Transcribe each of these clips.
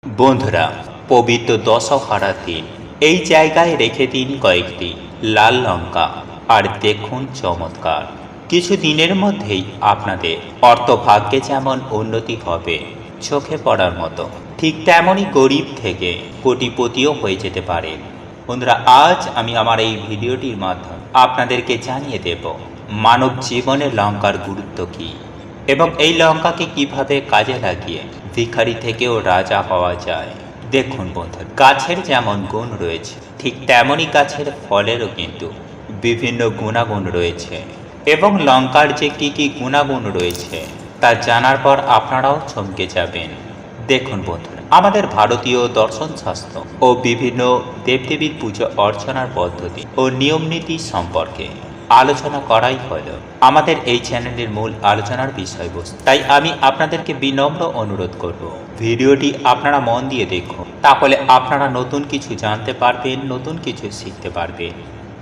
বন্ধুরা, পবিত্র দশহরার দিন এই জায়গায় রেখে দিন কয়েকটি লাল লঙ্কা আর দেখুন চমৎকার। কিছু দিনের মধ্যেই আপনাদের অর্থভাগ্যে যেমন উন্নতি হবে চোখে পড়ার মতো, ঠিক তেমনই গরিব থেকে কোটিপতিও হয়ে যেতে পারেন। বন্ধুরা, আজ আমি আমার এই ভিডিওটির মাধ্যমে আপনাদেরকে জানিয়ে দেব মানব জীবনে লঙ্কার গুরুত্ব কী এবং এই লঙ্কাকে কিভাবে কাজে লাগিয়ে ভিখারি থেকেও রাজা হওয়া যায়। দেখুন বন্ধু, গাছের যেমন গুণ রয়েছে ঠিক তেমনই গাছের ফলেরও কিন্তু বিভিন্ন গুণাগুণ রয়েছে এবং লঙ্কার যে কি কি গুণাগুণ রয়েছে তা জানার পর আপনারাও চমকে যাবেন। দেখুন বন্ধুরা, আমাদের ভারতীয় দর্শন শাস্ত্র ও বিভিন্ন দেবদেবীর পুজো অর্চনার পদ্ধতি ও নিয়ম নীতি সম্পর্কে আলোচনা করাই হলো আমাদের এই চ্যানেলের মূল আলোচনার বিষয়বস্তু। তাই আমি আপনাদেরকে বিনম্র অনুরোধ করব, ভিডিওটি আপনারা মন দিয়ে দেখুন, তাহলে আপনারা নতুন কিছু জানতে পারবেন, নতুন কিছু শিখতে পারবেন।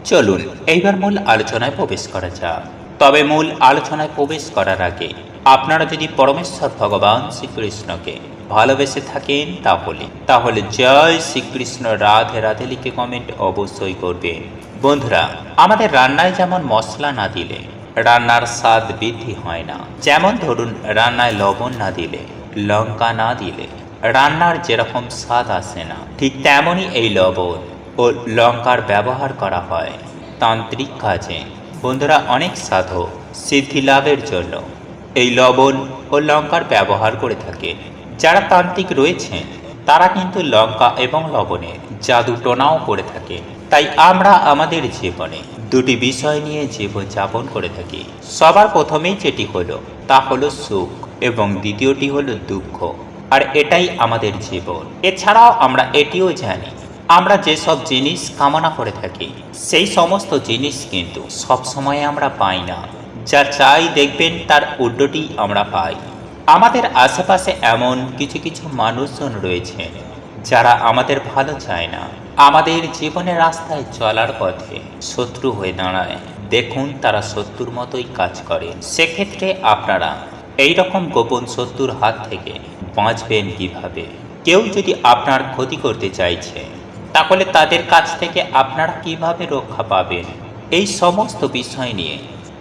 চলুন এইবার মূল আলোচনায় প্রবেশ করা যাক। তবে মূল আলোচনায় প্রবেশ করার আগে আপনারা যদি পরমেশ্বর ভগবান শ্রীকৃষ্ণকে ভালোবেসে থাকেন তাহলে জয় শ্রীকৃষ্ণ রাধে রাধে লিখে কমেন্ট অবশ্যই করবেন। বন্ধুরা, আমাদের রান্নায় যেমন মশলা না দিলে রান্নার স্বাদ বৃদ্ধি হয় না, যেমন ধরুন রান্নায় লবণ না দিলে, লঙ্কা না দিলে রান্নার যেরকম স্বাদ আসে না, ঠিক তেমনই এই লবণ ও লঙ্কার ব্যবহার করা হয় তান্ত্রিক কাজে। বন্ধুরা, অনেক সাধক সিদ্ধি লাভের জন্য এই লবণ ও লঙ্কার ব্যবহার করে থাকে। যারা তান্ত্রিক রয়েছেন তারা কিন্তু লঙ্কা এবং লবণের জাদু টোনাও করে থাকে। তাই আমরা আমাদের জীবনে দুটি বিষয় নিয়ে জীবনযাপন করে থাকি। সবার প্রথমেই যেটি হলো তা হলো সুখ এবং দ্বিতীয়টি হলো দুঃখ, আর এটাই আমাদের জীবন। এছাড়াও আমরা এটিও জানি, আমরা যেসব জিনিস কামনা করে থাকি সেই সমস্ত জিনিস কিন্তু সবসময় আমরা পাই না। যা চাই দেখবেন তার উল্টোটি আমরা পাই। আমাদের আশেপাশে এমন কিছু কিছু মানুষজন রয়েছে যারা আমাদের ভালো চায় না, আমাদের জীবনের রাস্তায় চলার পথে শত্রু হয়ে দাঁড়ায়। দেখুন, তারা শত্রুর মতোই কাজ করে। সেক্ষেত্রে আপনারা এই রকম গোপন শত্রুর হাত থেকে বাঁচবেন কিভাবে? কেউ যদি আপনার ক্ষতি করতে চাইছে তাহলে তাদের কাছ থেকে আপনারা কিভাবে রক্ষা পাবেন, এই সমস্ত বিষয় নিয়ে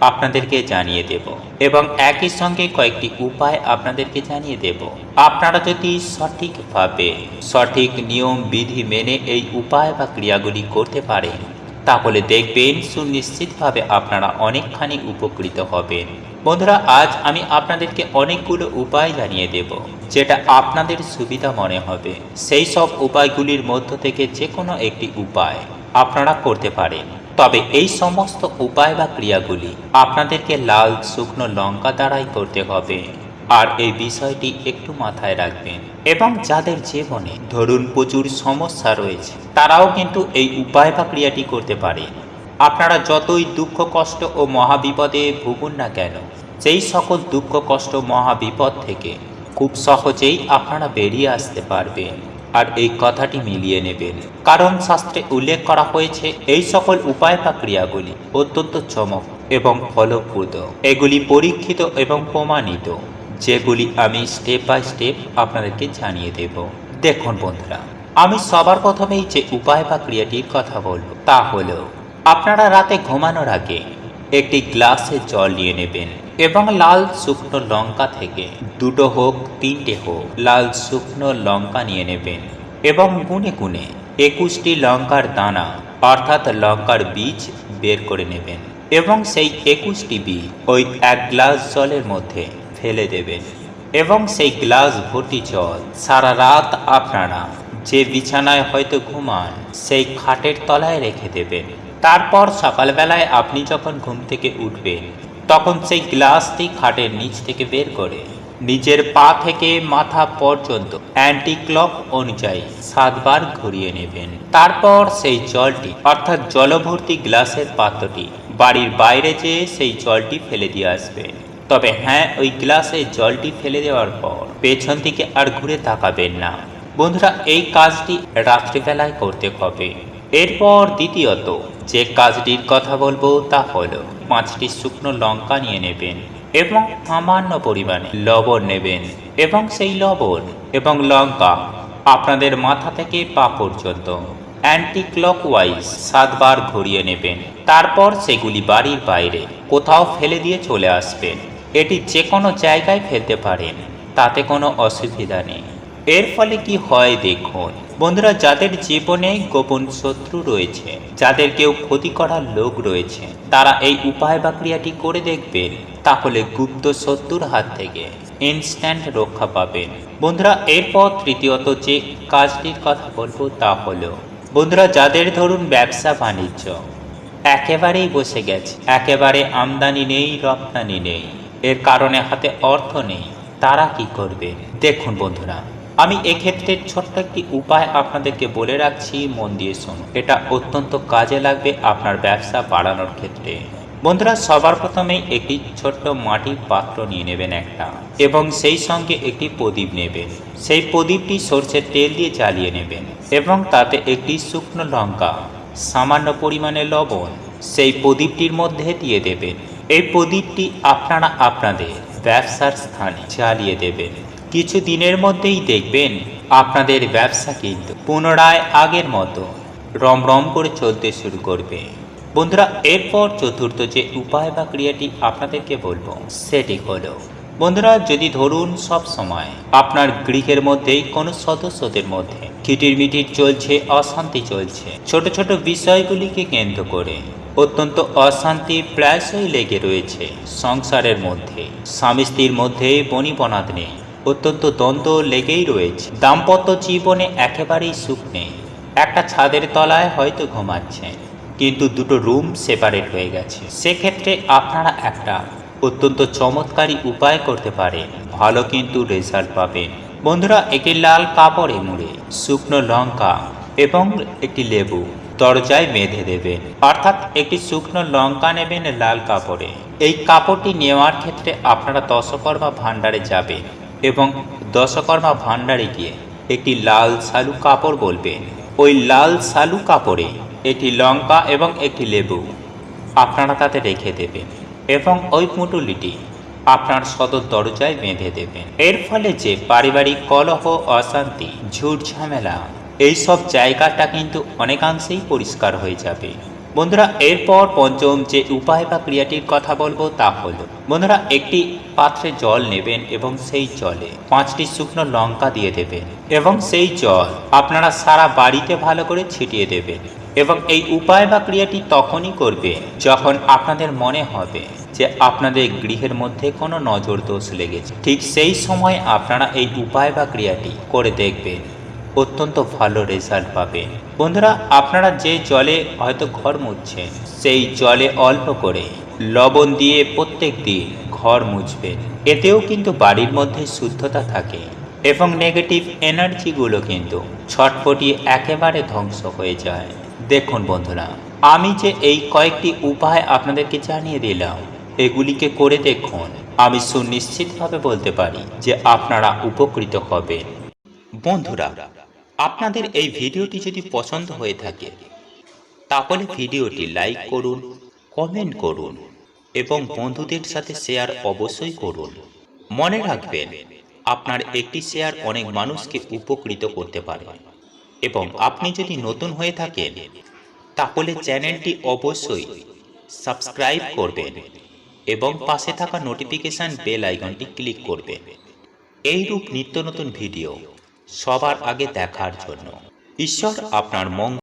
আপনাদেরকে জানিয়ে দেব এবং একই সঙ্গে কয়েকটি উপায় আপনাদেরকে জানিয়ে দেব। আপনারা যদি সঠিকভাবে সঠিক নিয়ম বিধি মেনে এই উপায় বা ক্রিয়াগুলি করতে পারেন তাহলে দেখবেন সুনিশ্চিতভাবে আপনারা অনেকখানি উপকৃত হবেন। বন্ধুরা, আজ আমি আপনাদেরকে অনেকগুলো উপায় জানিয়ে দেব যেটা আপনাদের সুবিধা মনে হবে। সেই সব উপায়গুলির মধ্য থেকে যে কোনো একটি উপায় আপনারা করতে পারেন। তবে এই সমস্ত উপায় বা ক্রিয়াগুলি আপনাদেরকে লাল শুকনো লঙ্কা দ্বারাই করতে হবে। আর এই বিষয়টি একটু মাথায় রাখবেন এবং যাদের জীবনে ধরুন প্রচুর সমস্যা রয়েছে তারাও কিন্তু এই উপায় বা ক্রিয়াটি করতে পারে। আপনারা যতই দুঃখ কষ্ট ও মহাবিপদে ভুগুন না কেন, সেই সকল দুঃখ কষ্ট মহাবিপদ থেকে খুব সহজেই আপনারা বেরিয়ে আসতে পারবেন। আর এই কথাটি মিলিয়ে নেবেন, কারণ শাস্ত্রে উল্লেখ করা হয়েছে এই সকল উপায় বা ক্রিয়াগুলি অত্যন্ত চমক এবং ফলপ্রদ। এগুলি পরীক্ষিত এবং প্রমাণিত, যেগুলি আমি স্টেপ বাই স্টেপ আপনাদেরকে জানিয়ে দেব। দেখুন বন্ধুরা, আমি সবার প্রথমেই যে উপায় বা ক্রিয়াটির কথা বলব তা হলো, আপনারা রাতে ঘুমানোর আগে একটি গ্লাসে জল নিয়ে নেবেন এবং লাল শুকনো লঙ্কা থেকে দুটো হোক তিনটে হোক লাল শুকনো লঙ্কা নিয়ে নেবেন এবং গুনে গুনে 21টি লঙ্কার দানা অর্থাৎ লঙ্কার বীজ বের করে নেবেন এবং সেই 21টি বীজ ওই এক গ্লাস জলের মধ্যে ফেলে দেবেন এবং সেই গ্লাস ভর্তি জল সারা রাত আপনারা যে বিছানায় হয়তো ঘুমান সেই খাটের তলায় রেখে দেবেন। তারপর সকালবেলায় আপনি যখন ঘুম থেকে উঠবেন তখন সেই গ্লাসটি খাটের নিচ থেকে বের করে নিজের পা থেকে মাথা পর্যন্ত অ্যান্টি ক্লক অনুযায়ী 7 বার ঘুরিয়ে নেবেন। তারপর সেই জলটি অর্থাৎ জলভর্তি গ্লাসের পাত্রটি বাড়ির বাইরে যেয়ে সেই জলটি ফেলে দিয়ে আসবেন। তবে হ্যাঁ, ওই গ্লাসে জলটি ফেলে দেওয়ার পর পেছন দিকে আর ঘুরে তাকাবেন না। বন্ধুরা, এই কাজটি রাত্রিবেলায় করতে হবে। এরপর দ্বিতীয়ত যে কাজটির কথা বলবো তা হলো 5টি শুকনো লঙ্কা নিয়ে নেবেন এবং সামান্য পরিমাণে লবণ নেবেন এবং সেই লবণ এবং লঙ্কা আপনাদের মাথা থেকে পা পর্যন্ত অ্যান্টি ক্লকওয়াইজ 7 বার ঘুরিয়ে নেবেন। তারপর সেগুলি বাড়ির বাইরে কোথাও ফেলে দিয়ে চলে আসবেন। এটি যে কোনো জায়গায় ফেলতে পারেন, তাতে কোনো অসুবিধা নেই। এর ফলে কি হয় দেখুন বন্ধুরা, যাদের জীবনে গোপন শত্রু রয়েছে, যাদের কেউ ক্ষতি করার লোক রয়েছে, তারা এই উপায় বা ক্রিয়াটি করে দেখবেন, তাহলে গুপ্ত শত্রুর হাত থেকে ইনস্ট্যান্ট রক্ষা পাবেন। বন্ধুরা, এরপর তৃতীয়ত যে কাজটির কথা বলবো তা হলো, বন্ধুরা যাদের ধরুন ব্যবসা বাণিজ্য একেবারেই বসে গেছে, একেবারে আমদানি নেই, রপ্তানি নেই, এর কারণে হাতে অর্থ নেই, তারা কি করবে দেখুন বন্ধুরা, আমি এক্ষেত্রে ছোট্ট একটি উপায় আপনাদেরকে বলে রাখছি, মন দিয়ে শুনুন। এটা অত্যন্ত কাজে লাগবে আপনার ব্যবসা বাড়ানোর ক্ষেত্রে। বন্ধুরা, সবার প্রথমেই একটি ছোট্ট মাটির পাত্র নিয়ে নেবেন একটা, এবং সেই সঙ্গে একটি প্রদীপ নেবেন। সেই প্রদীপটি সরষের তেল দিয়ে জ্বালিয়ে নেবেন এবং তাতে একটি শুকনো লঙ্কা, সামান্য পরিমাণে লবণ সেই প্রদীপটির মধ্যে দিয়ে দেবেন। এই প্রদীপটি আপনারা আপনাদের ব্যবসার স্থানে জ্বালিয়ে দেবেন। কিছু দিনের মধ্যেই দেখবেন আপনাদের ব্যবসা কিন্তু পুনরায় আগের মতো রমরম করে চলতে শুরু করবে। বন্ধুরা, এরপর চতুর্থ যে উপায় বা ক্রিয়াটি আপনাদেরকে বলবো সেটি হলো, বন্ধুরা যদি ধরুন সব সময় আপনার গৃহের মধ্যেই কোনো সদস্যদের মধ্যে খিটিরমিটির চলছে, অশান্তি চলছে, ছোট ছোট বিষয়গুলিকে কেন্দ্র করে অত্যন্ত অশান্তি প্রায়শই লেগে রয়েছে সংসারের মধ্যে, স্বামী স্ত্রীর মধ্যে বনিবনাদ নেই, অত্যন্ত দ্বন্দ্ব লেগেই রয়েছে, দাম্পত্য জীবনে একেবারেই সুখ নেই, একটা ছাদের তলায় হয়তো ঘুমাচ্ছেন কিন্তু দুটো রুম সেপারেট হয়ে গেছে, সেক্ষেত্রে আপনারা একটা অত্যন্ত চমৎকারী উপায় করতে পারেন, ভালো কিন্তু রেজাল্ট পাবেন। বন্ধুরা, একটি লাল কাপড়ে মুড়ে শুকনো লঙ্কা এবং একটি লেবু দরজায় বেঁধে দেবেন, অর্থাৎ একটি শুকনো লঙ্কা নেবেন লাল কাপড়ে। এই কাপড়টি নেওয়ার ক্ষেত্রে আপনারা দশকর্মা ভাণ্ডারে যাবেন এবং দশকর্মা ভাণ্ডারে গিয়ে একটি লাল শালু কাপড় বলবেন, ওই লাল শালু কাপড়ে একটি লঙ্কা এবং একটি লেবু আপনারা তাতে রেখে দেবেন এবং ওই পুঁটুলিটি আপনার সদর দরজায় বেঁধে দেবেন। এর ফলে যে পারিবারিক কলহ, অশান্তি, ঝুট ঝামেলা, এইসব জায়গাটা কিন্তু অনেকাংশেই পরিষ্কার হয়ে যাবে। বন্ধুরা, এরপর পঞ্চম যে উপায় বা ক্রিয়াটির কথা বলবো তা হলো, বন্ধুরা একটি পাত্রে জল নেবেন এবং সেই জলে 5টি শুকনো লঙ্কা দিয়ে দেবেন এবং সেই জল আপনারা সারা বাড়িতে ভালো করে ছিটিয়ে দেবেন। এবং এই উপায় বা ক্রিয়াটি তখনই করবে যখন আপনাদের মনে হবে যে আপনাদের গৃহের মধ্যে কোনো নজর দোষ লেগেছে, ঠিক সেই সময় আপনারা এই উপায় বা ক্রিয়াটি করে দেখবেন, অত্যন্ত ভালো রেজাল্ট পাবেন। বন্ধুরা, আপনারা যে জলে হয়তো ঘর মুছছেন, সেই জলে অল্প করে লবণ দিয়ে প্রত্যেক দিন ঘর মুছবেন, এতেও কিন্তু বাড়ির মধ্যে শুদ্ধতা থাকে এবং নেগেটিভ এনার্জিগুলো কিন্তু ছটফটিয়ে একেবারে ধ্বংস হয়ে যায়। দেখুন বন্ধুরা, আমি যে এই কয়েকটি উপায় আপনাদেরকে জানিয়ে দিলাম, এগুলিকে করে দেখুন, আমি সুনিশ্চিতভাবে বলতে পারি যে আপনারা উপকৃত হবেন। বন্ধুরা, আপনাদের এই ভিডিওটি যদি পছন্দ হয়ে থাকে তাহলে ভিডিওটি লাইক করুন, কমেন্ট করুন এবং বন্ধুদের সাথে শেয়ার অবশ্যই করুন। মনে রাখবেন, আপনার একটি শেয়ার অনেক মানুষকে উপকৃত করতে পারে। এবং আপনি যদি নতুন হয়ে থাকেন তাহলে চ্যানেলটি অবশ্যই সাবস্ক্রাইব করবেন এবং পাশে থাকা নোটিফিকেশন বেল আইকনটি ক্লিক করবেন, এইরূপ নিত্য নতুন ভিডিও সবার আগে দেখার জন্য। ঈশ্বর আপনার মঙ্গল